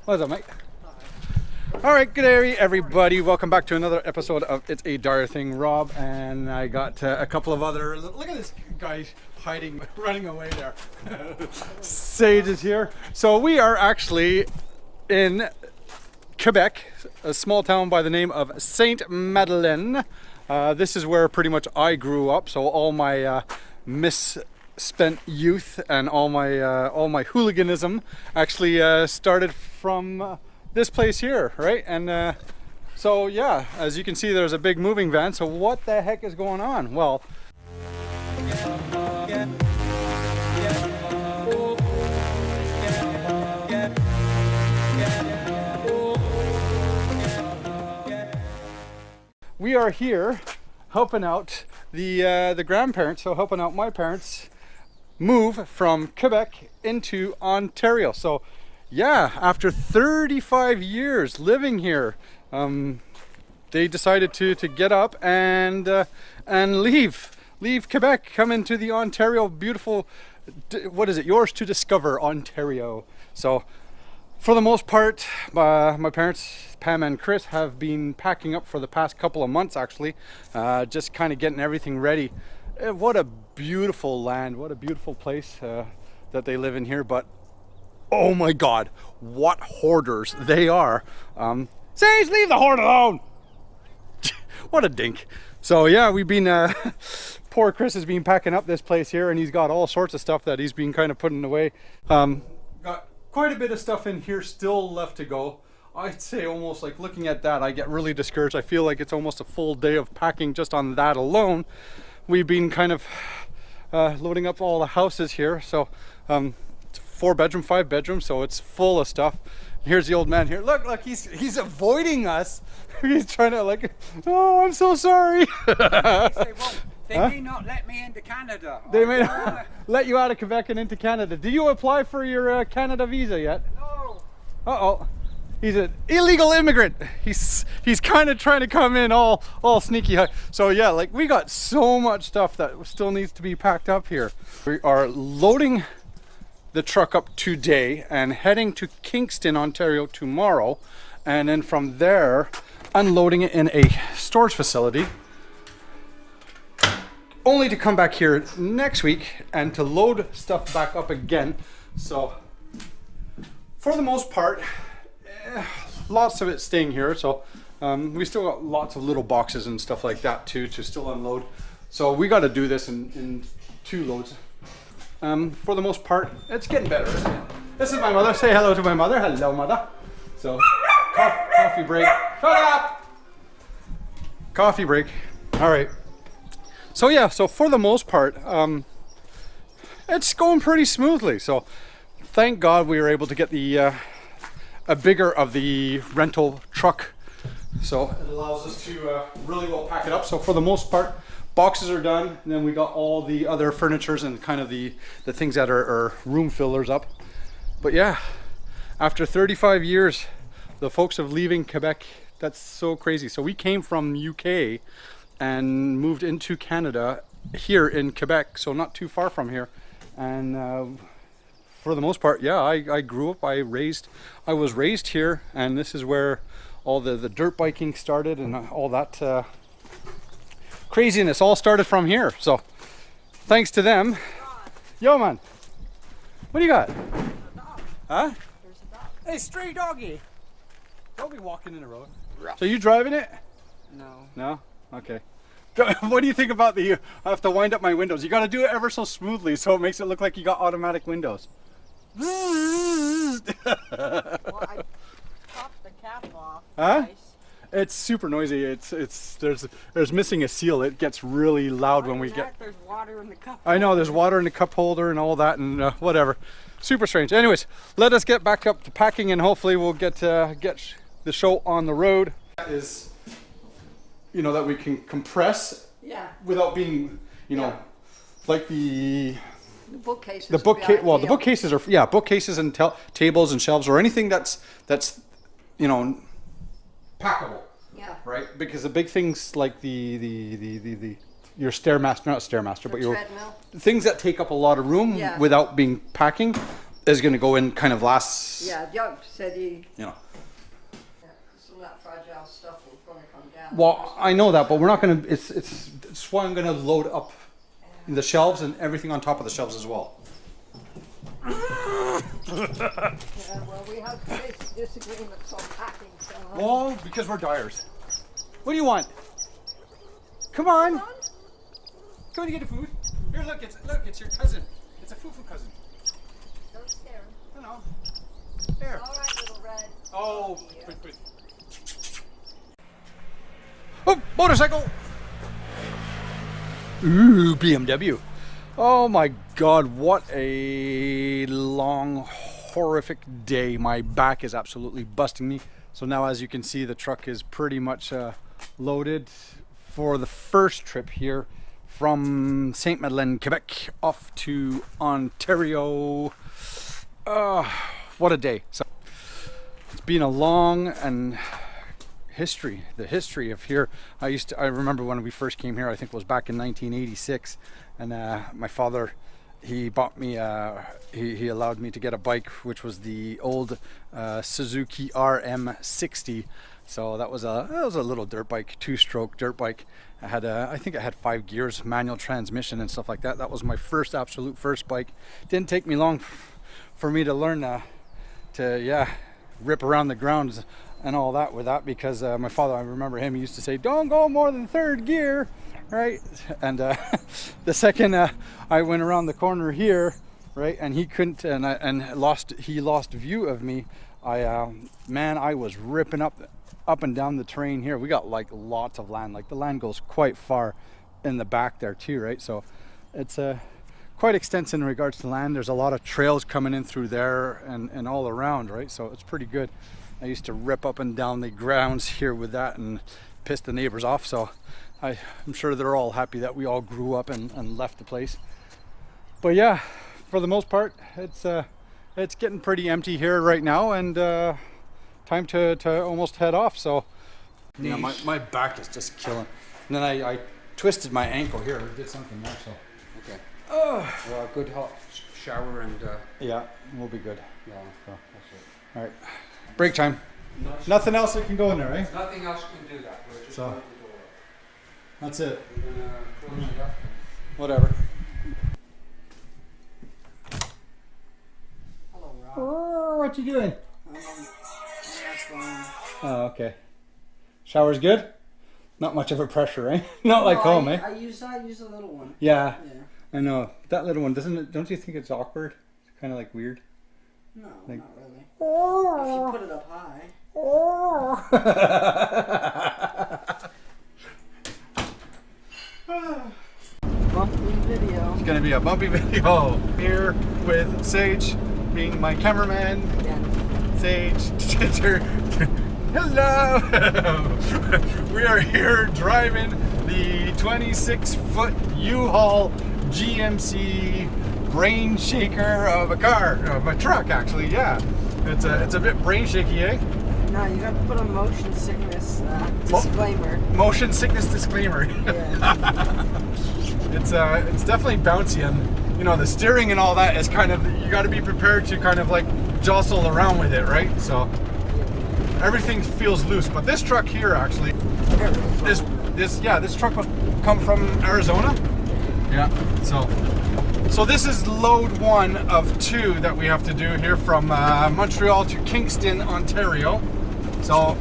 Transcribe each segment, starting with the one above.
What's up, mate? All right, good day, everybody. Welcome back to another episode of It's a Dyer Thing. Rob and I got a couple of other. Look at this guy hiding, running away there. Sage is here. So we are actually in Quebec, a small town by the name of Saint Madeleine. This is where pretty much I grew up. So all my misspent youth and all my hooliganism actually started from this place here, right? And so yeah, as you can see, there's a big moving van. So what the heck is going on? Well, we are here helping out the grandparents, so helping out my parents move from Quebec into Ontario. So yeah, after 35 years living here, they decided to get up and leave Quebec, come into the Ontario, beautiful, what is it, yours to discover Ontario. So for the most part, my parents, Pam and Chris, have been packing up for the past couple of months actually, just kind of getting everything ready. What a beautiful land, what a beautiful place that they live in here, but oh my god, what hoarders they are. Sage, leave the hoard alone! What a dink. So yeah, we've been, poor Chris has been packing up this place here, and he's got all sorts of stuff that he's been kind of putting away. Got quite a bit of stuff in here still left to go. I'd say almost, like, looking at that, I get really discouraged. I feel like it's almost a full day of packing just on that alone. We've been kind of loading up all the houses here. So it's 4-bedroom, 5-bedroom, so it's full of stuff. Here's the old man here. Look, he's avoiding us. He's trying to, like, oh, I'm so sorry. They may not let me into Canada. They may not let you out of Quebec and into Canada. Did you apply for your Canada visa yet? No. Uh-oh. He's an illegal immigrant. He's kind of trying to come in all sneaky. So yeah, like, we got so much stuff that still needs to be packed up here. We are loading the truck up today and heading to Kingston, Ontario tomorrow, and then from there unloading it in a storage facility, only to come back here next week and to load stuff back up again. So for the most part, lots of it staying here. So we still got lots of little boxes and stuff like that too to still unload. So we got to do this in 2 loads. For the most part, it's getting better, isn't it? This is my mother. Say hello to my mother. Hello, mother. So coffee break. Shut up! Coffee break. All right. So yeah, so for the most part, it's going pretty smoothly. So thank God we were able to get the a bigger of the rental truck. So it allows us to really well pack it up. So for the most part, boxes are done, and then we got all the other furnitures and kind of the things that are room fillers up. But yeah, after 35 years, the folks of leaving Quebec, that's so crazy. So we came from UK and moved into Canada here in Quebec, so not too far from here. And for the most part, yeah, I grew up, I was raised here, and this is where all the dirt biking started, and all that craziness all started from here. So thanks to them. Yo, man, what do you got? Huh? There's a dog. Hey, stray doggy. Don't be walking in the road. Rough. So you driving it? No. No? Okay. What do you think about I have to wind up my windows. You got to do it ever so smoothly so it makes it look like you got automatic windows. Well, I popped the cap off. Huh? Nice. It's super noisy. There's missing a seal. It gets really loud when we get. There's water in the cup. I know there's water in the cup holder and all that, and whatever. Super strange. Anyways, let us get back up to packing, and hopefully we'll get the show on the road. That is, that we can compress. Yeah. Without being, like the bookcases. The bookcases are bookcases and tables and shelves, or anything that's packable. Yeah. Right? Because the big things like your Stairmaster, not Stairmaster, but your treadmill. Things that take up a lot of room without being packing, is going to go in kind of last. Yeah, Doug said he. You know. Yeah, some of that fragile stuff was going to come down. Well, I know that, but we're not going to. It's why I'm going to load up the shelves and everything on top of the shelves as well. Yeah, well, we have basic disagreements on packing. So Well, because we're Dyers. What do you want? Come on. Come on, you get the food. Here, look, it's your cousin. It's a foo-foo cousin. Don't scare him. I know. There. All right, little red. Oh, quick. Oh, motorcycle. Ooh, BMW. Oh my God, what a long, horrific day. My back is absolutely busting me. So now, as you can see, the truck is pretty much loaded for the first trip here from Saint Madeleine, Quebec, off to Ontario. What a day. So it's been a long and the history of here. I remember when we first came here, I think it was back in 1986, and my father, he bought me he allowed me to get a bike, which was the old Suzuki RM60. So that was a little dirt bike, 2-stroke dirt bike. I think it had 5 gears, manual transmission and stuff like that. That was my absolute first bike. Didn't take me long for me to learn to rip around the grounds and all that with that, because my father, I remember him, he used to say, don't go more than 3rd gear, right? And the second I went around the corner here, right, and he couldn't, he lost view of me. I was ripping up and down the terrain here. We got like lots of land, like the land goes quite far in the back there too, right? So it's quite extensive in regards to land. There's a lot of trails coming in through there and all around, right? So it's pretty good. I used to rip up and down the grounds here with that and piss the neighbors off. So I'm sure they're all happy that we all grew up and left the place. But yeah, for the most part, it's getting pretty empty here right now, and time to almost head off. So yeah, my back is just killing. And then I twisted my ankle here. I did something there, so okay. Well, a good hot shower and yeah, we'll be good. Yeah, so that's it. All right, break time. Nothing else that can go in there, right? Nothing else can do that. We're just So going to the door. that's it. We're gonna close it up. Whatever. Hello, Rob. Oh, what you doing? That's fine. Oh, okay. Shower's good? Not much of a pressure, eh? Not like home, eh? I use a little one. Yeah, Yeah. I know. That little one, don't you think it's awkward? It's kind of like weird. No, Like- not really. If you put it up high. Bumpy video. It's gonna be a bumpy video. Here with Sage, being my cameraman. Yeah. Sage, hello! We are here driving the 26-foot U-Haul GMC brain shaker of a car, of a truck actually, yeah. It's a bit brain shaky, eh? No, you gotta put a motion sickness disclaimer. Motion sickness disclaimer. Yeah. It's definitely bouncy, and you know, the steering and all that is kind of, you got to be prepared to kind of like jostle around with it, right? So everything feels loose. But this truck here actually, this truck was come from Arizona. Yeah. So this is load 1 of 2 that we have to do here from Montreal to Kingston, Ontario. So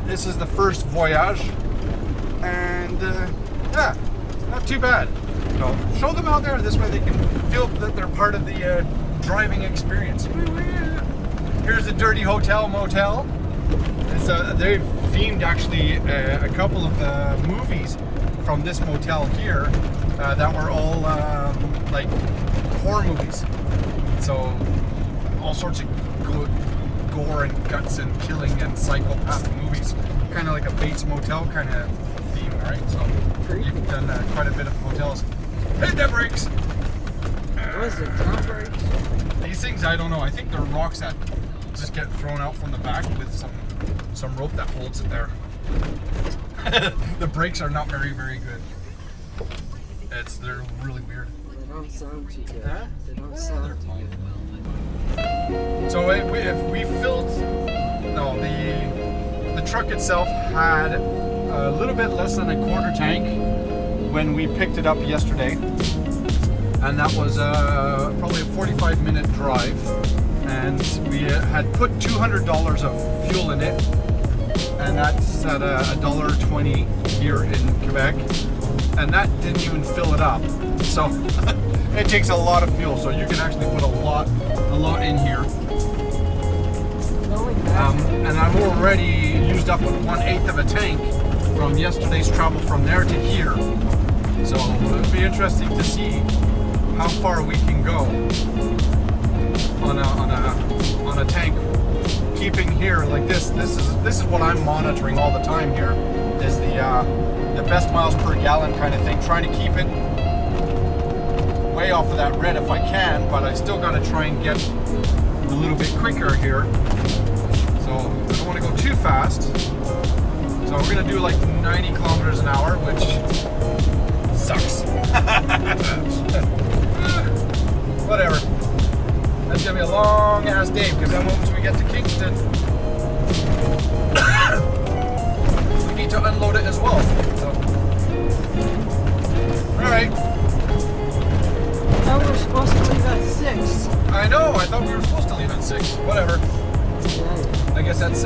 this is the first voyage, and yeah, not too bad. So show them out there, this way they can feel that they're part of the driving experience. Here's the Dirty Hotel Motel. They've themed actually a couple of movies from this motel here that were all like horror movies. So all sorts of gore and guts and killing and psychopath movies. Kind of like a Bates Motel kind of theme, right? So you've done quite a bit of hotels. Hit the brakes! What is it, drum brakes? These things, I don't know. I think they're rocks that just get thrown out from the back with some rope that holds it there. The brakes are not very, very good. They're really weird. They don't sound too good. Huh? They don't sound too good. So if we filled, no, the truck itself had a little bit less than a quarter tank when we picked it up yesterday, and that was probably a 45-minute drive, and we had put $200 of fuel in it, and that's at $1.20 here in Quebec, and that didn't even fill it up. So it takes a lot of fuel, so you can actually put a lot in here. And I'm already used up 1/8 of a tank from yesterday's travel from there to here. So it'll be interesting to see how far we can go on a tank. Keeping here like this is what I'm monitoring all the time here, is the best miles per gallon kind of thing, trying to keep it way off of that red if I can, but I still got to try and get a little bit quicker here. So I don't want to go too fast. So we're going to do like 90 kilometers an hour, which sucks. Whatever. That's going to be a long ass day, because then once we get to Kingston, we need to unload it as well. So. Alright. Oh, we're supposed to leave at 6. I know, I thought we were supposed to leave at 6. Whatever. I guess that's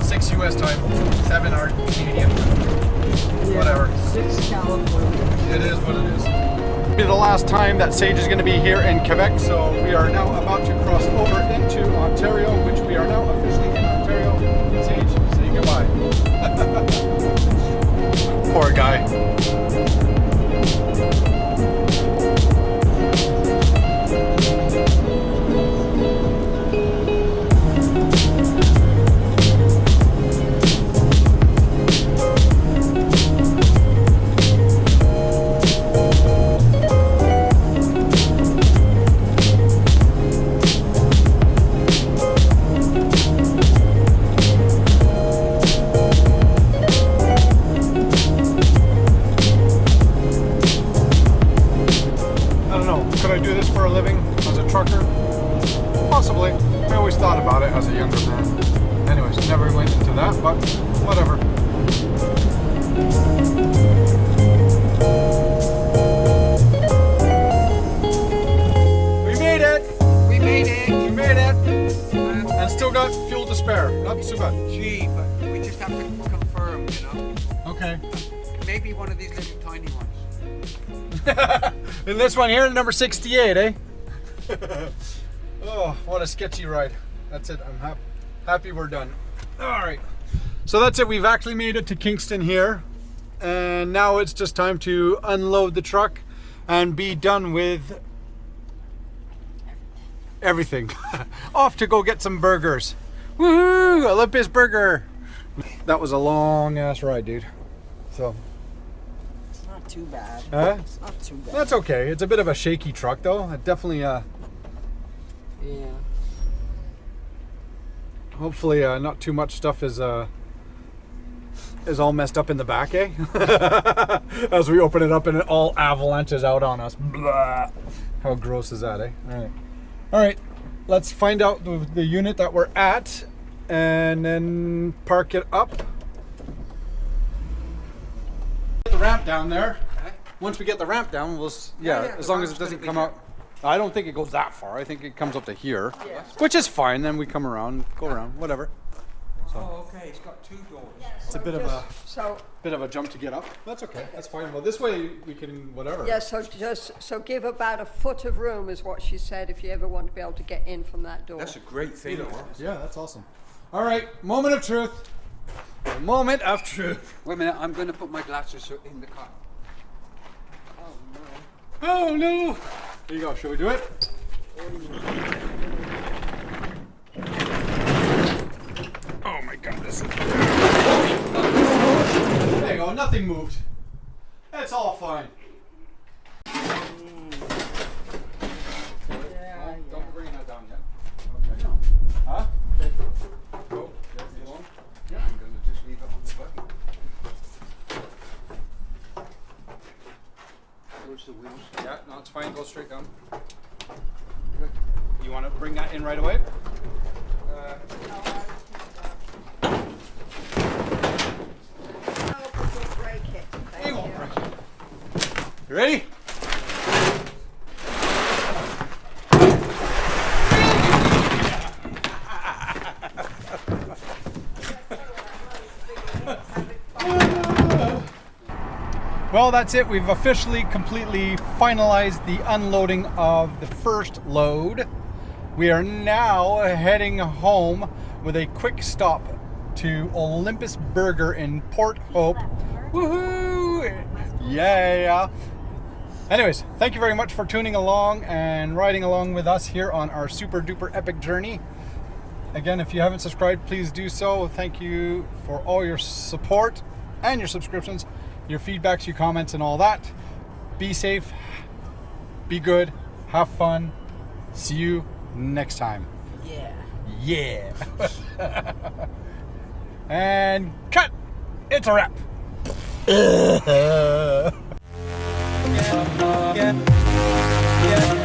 6 US time, 7 our Canadian. Yeah, Whatever. 6 California. It is what it is. It'll be the last time that Sage is going to be here in Quebec, so we are now about to cross over into Ontario, which we are now officially in Ontario. Sage, say goodbye. Poor guy. Possibly. I always thought about it as a younger man. Anyways, never went into that, but whatever. We made it! We made it. We made it! And still got fuel to spare. Not too bad. Gee, but we just have to confirm, you know. Okay. Maybe one of these little tiny ones. And this one here, number 68, eh? Oh, what a sketchy ride. That's it. I'm happy we're done. All right. So that's it. We've actually made it to Kingston here. And now it's just time to unload the truck and be done with everything. Off to go get some burgers. Woohoo! Olympus Burger. That was a long ass ride, dude. So. It's not too bad. Huh? It's not too bad. That's okay. It's a bit of a shaky truck though. It definitely Yeah. hopefully not too much stuff is all messed up in the back, eh? As we open it up and it all avalanches out on us. Blah. How gross is that, eh? All right. Let's find out the unit that we're at and then park it up. Get the ramp down there. Once we get the ramp down, we'll Yeah, as the long as it ramp's doesn't gonna be come here. out. I don't think it goes that far. I think it comes up to here, Yeah. which is fine. Then we come around, go around, whatever. Oh, okay. It's got 2 doors. It's a bit of a So jump to get up. That's okay. That's fine. Well, this way we can whatever. yeah, so give about a foot of room is what she said if you ever want to be able to get in from that door. That's a great thing. Yeah, that's awesome. All right, moment of truth. A moment of truth. Wait a minute. I'm going to put my glasses in the car. Oh no! There you go. Shall we do it? Oh my God! This is. There you go. Nothing moved. It's all fine. Yeah, Don't bring that down yet. Okay. Huh? Okay. Go. Get the alone. Yeah, I'm going to just leave it on the button. Where's the wheels? Yeah. No, it's fine. Go straight down. Good. You you want to bring that in right away? Thank you. You ready? Well, that's it. We've officially completely finalized the unloading of the first load. We are now heading home with a quick stop to Olympus Burger in Port Hope. Woohoo! Yeah! Anyways, thank you very much for tuning along and riding along with us here on our super duper epic journey. Again, if you haven't subscribed, please do so. Thank you for all your support and your subscriptions, your feedbacks, your comments, and all that. Be safe, be good, have fun. See you next time. Yeah. And cut. It's a wrap. Yeah.